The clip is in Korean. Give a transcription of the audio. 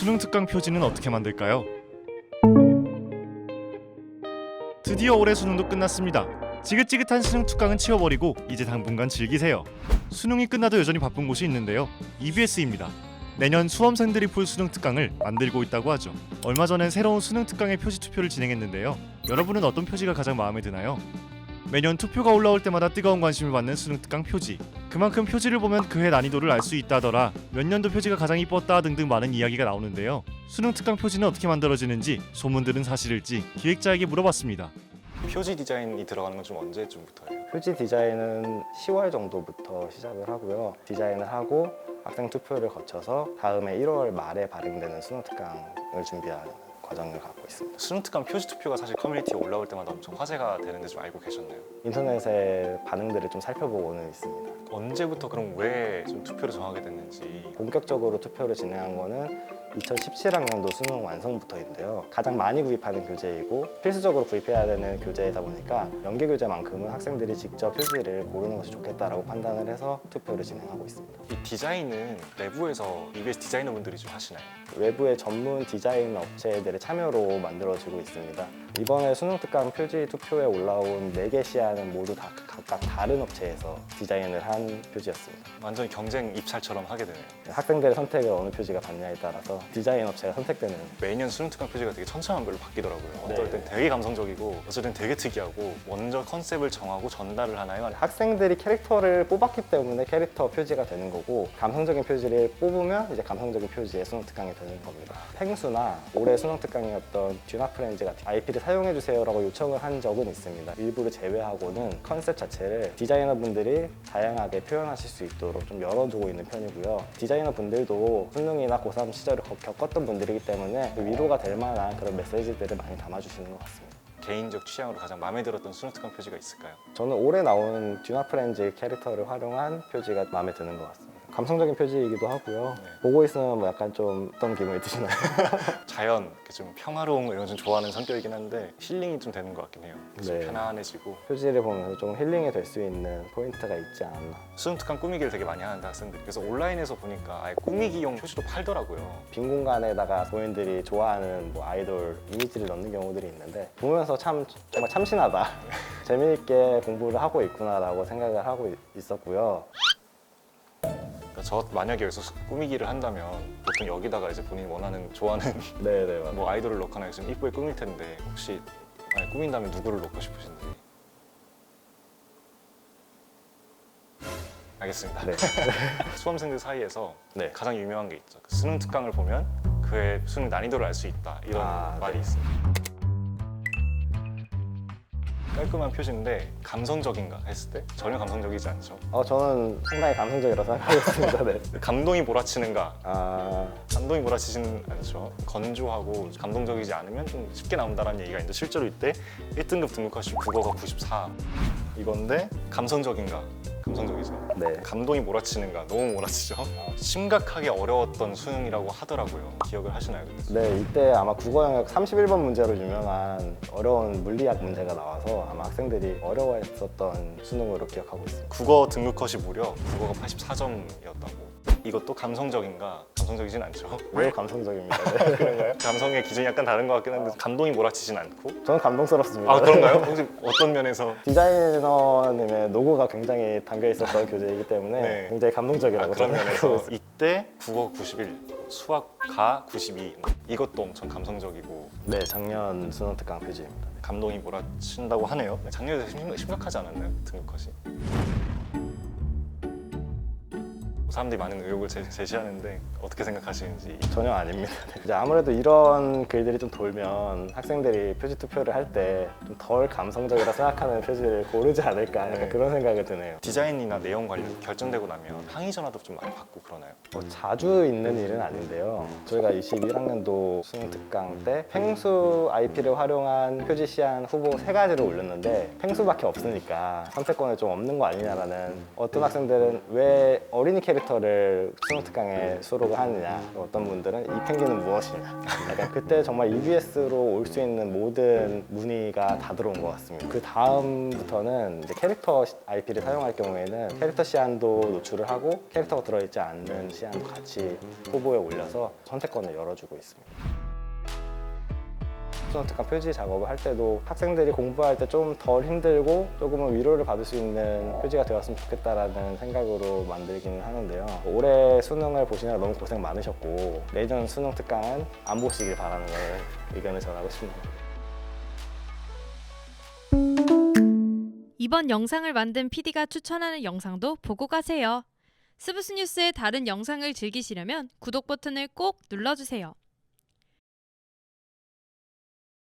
수능 특강 표지는 어떻게 만들까요? 드디어 올해 수능도 끝났습니다. 지긋지긋한 수능 특강은 치워버리고 이제 당분간 즐기세요. 수능이 끝나도 여전히 바쁜 곳이 있는데요. EBS입니다. 내년 수험생들이 풀 수능 특강을 만들고 있다고 하죠. 얼마 전엔 새로운 수능 특강의 표지 투표를 진행했는데요. 여러분은 어떤 표지가 가장 마음에 드나요? 매년 투표가 올라올 때마다 뜨거운 관심을 받는 수능 특강 표지. 그만큼 표지를 보면 그해 난이도를 알 수 있다더라, 몇 년도 표지가 가장 이뻤다 등등 많은 이야기가 나오는데요. 수능 특강 표지는 어떻게 만들어지는지, 소문들은 사실일지 기획자에게 물어봤습니다. 표지 디자인이 들어가는 건 좀 언제쯤부터예요? 표지 디자인은 10월 정도부터 시작을 하고요. 디자인을 하고 학생 투표를 거쳐서 다음에 1월 말에 발행되는 수능 특강을 준비하는 과정을 갖고 있습니다. 수능 특강 표지 투표가 사실 커뮤니티에 올라올 때마다 엄청 화제가 되는데 좀 알고 계셨나요? 인터넷의 반응들을 좀 살펴보고는 있습니다. 언제부터 그럼 왜 좀 투표를 정하게 됐는지. 본격적으로 투표를 진행한 거는 2017학년도 수능 완성부터인데요. 가장 많이 구입하는 교재이고 필수적으로 구입해야 되는 교재이다 보니까 연계 교재만큼은 학생들이 직접 표지를 고르는 것이 좋겠다라고 판단을 해서 투표를 진행하고 있습니다. 이 디자인은 내부에서 EBS 디자이너분들이 좀 하시나요? 외부의 전문 디자인 업체들의 참여로 만들어지고 있습니다. 이번에 수능 특강 표지 투표에 올라온 4개 시안은 모두 다 각각 다른 업체에서 디자인을 한 표지였습니다. 완전히 경쟁 입찰처럼 하게 되네요. 학생들의 선택을 어느 표지가 받냐에 따라서 디자인 업체가 선택되는. 매년 수능 특강 표지가 되게 천차만별로 바뀌더라고요. 어떨 땐 네. 되게 감성적이고 어쩔 땐 되게 특이하고, 먼저 컨셉을 정하고 전달을 하나요? 학생들이 캐릭터를 뽑았기 때문에 캐릭터 표지가 되는 거고, 감성적인 표지를 뽑으면 이제 감성적인 표지의 수능 특강이 되는 겁니다. 펭수나 올해 수능 특강이었던 듀나프렌즈 같은 IP를 사용해주세요라고 요청을 한 적은 있습니다. 일부를 제외하고는 컨셉 자체를 디자이너분들이 다양하게 표현하실 수 있도록 좀 열어두고 있는 편이고요. 디자이너분들도 수능이나 고3 시절을 겪었던 분들이기 때문에 위로가 될 만한 그런 메시지들을 많이 담아주시는 것 같습니다. 개인적 취향으로 가장 마음에 들었던 수능 특강 표지가 있을까요? 저는 올해 나온 듀나프렌즈 캐릭터를 활용한 표지가 마음에 드는 것 같습니다. 감성적인 표지이기도 하고요. 네. 보고 있으면 뭐 약간 좀 어떤 기분이 드시나요? 자연, 이렇게 좀 평화로운 거 이런 거 좀 좋아하는 성격이긴 한데 힐링이 좀 되는 것 같긴 해요. 좀 네. 편안해지고. 표지를 보면서 좀 힐링이 될 수 있는 포인트가 있지 않았나. 수능 특강 꾸미기를 되게 많이 하는데 학생들이, 그래서 온라인에서 보니까 아예 꾸미기용 표지도 팔더라고요. 빈 공간에다가 본인들이 좋아하는 뭐 아이돌 이미지를 넣는 경우들이 있는데 보면서 정말 참신하다. 재미있게 공부를 하고 있구나라고 생각을 하고 있었고요. 그러니까 저 만약에 여기서 꾸미기를 한다면 보통 여기다가 이제 본인이 원하는 좋아하는 네네 맞아요. 뭐 아이돌을 넣거나 좀 이쁘게 꾸밀 텐데, 혹시 만약 꾸민다면 누구를 넣고 싶으신지. 알겠습니다. 네. 수험생들 사이에서 네. 가장 유명한 게 있죠. 수능 특강을 보면 그의 수능 난이도를 알 수 있다, 이런 말이 네. 있어요. 깔끔한 표지인데 감성적인가 했을 때 전혀 감성적이지 않죠. 저는 상당히 감성적이라고 생각하겠습니다. 네. 감동이 몰아치는가? 아, 감동이 몰아치지는 않죠. 건조하고 감동적이지 않으면 좀 쉽게 나온다는 얘기가 있는데, 실제로 이때 1등급 등급컷이 국어가 94 이건데, 감성적인가? 감성적이죠. 네. 감동이 몰아치는가? 너무 몰아치죠. 심각하게 어려웠던 수능이라고 하더라고요. 기억을 하시나요? 네, 이때 아마 국어 영역 31번 문제로 유명한 어려운 물리학 문제가 나와서 아마 학생들이 어려워했었던 수능으로 기억하고 있습니다. 국어 등급컷이 무려 국어가 84점이었다고. 이것도 감성적인가? 감성적이진 않죠. 매우 감성적입니다. 네. 그런가요? 감성의 기준이 약간 다른 것 같긴 한데, 감동이 몰아치진 않고. 저는 감동스럽습니다. 아, 그런가요? 혹시 어떤 면에서? 디자이너님의 노고가 굉장히 담겨 있었던 교재이기 때문에 네. 굉장히 감동적이라고 그런 생각하고 면에서 있습니다. 이때 국어 91, 수학 가 92, 이것도 엄청 감성적이고 네, 작년 수능 특강 표지입니다. 감동이 몰아친다고 하네요. 작년에 심각하지 않았나요? 등급컷이? 사람들이 많은 의혹을 제시하는데 어떻게 생각하시는지. 전혀 아닙니다. 이제 아무래도 이런 글들이 좀 돌면 학생들이 표지 투표를 할 때 좀 덜 감성적이라 생각하는 표지를 고르지 않을까, 약간 네. 그런 생각이 드네요. 디자인이나 내용 관련 결정되고 나면 항의 전화도 좀 많이 받고 그러나요? 자주 있는 일은 아닌데요. 저희가 21학년도 수능 특강 때 펭수 IP를 활용한 표지 시안 후보 3가지를 올렸는데 펭수밖에 없으니까 선택권이 좀 없는 거 아니냐라는, 어떤 학생들은 왜 어린이 캐릭터 캐릭터를 수능 특강에 수록을 하느냐, 어떤 분들은 이 펭귄은 무엇이냐. 약간 그때 정말 EBS로 올 수 있는 모든 문의가 다 들어온 것 같습니다. 그 다음부터는 이제 캐릭터 IP를 사용할 경우에는 캐릭터 시안도 노출을 하고 캐릭터가 들어있지 않는 시안도 같이 후보에 올려서 선택권을 열어주고 있습니다. 수능 특강 표지 작업을 할 때도 학생들이 공부할 때 좀 덜 힘들고 조금은 위로를 받을 수 있는 표지가 되었으면 좋겠다라는 생각으로 만들기는 하는데요. 올해 수능을 보시느라 너무 고생 많으셨고 내년 수능 특강은 안 보시길 바라는 걸 의견을 전하고 싶습니다. 이번 영상을 만든 PD가 추천하는 영상도 보고 가세요. 스브스 뉴스의 다른 영상을 즐기시려면 구독 버튼을 꼭 눌러주세요.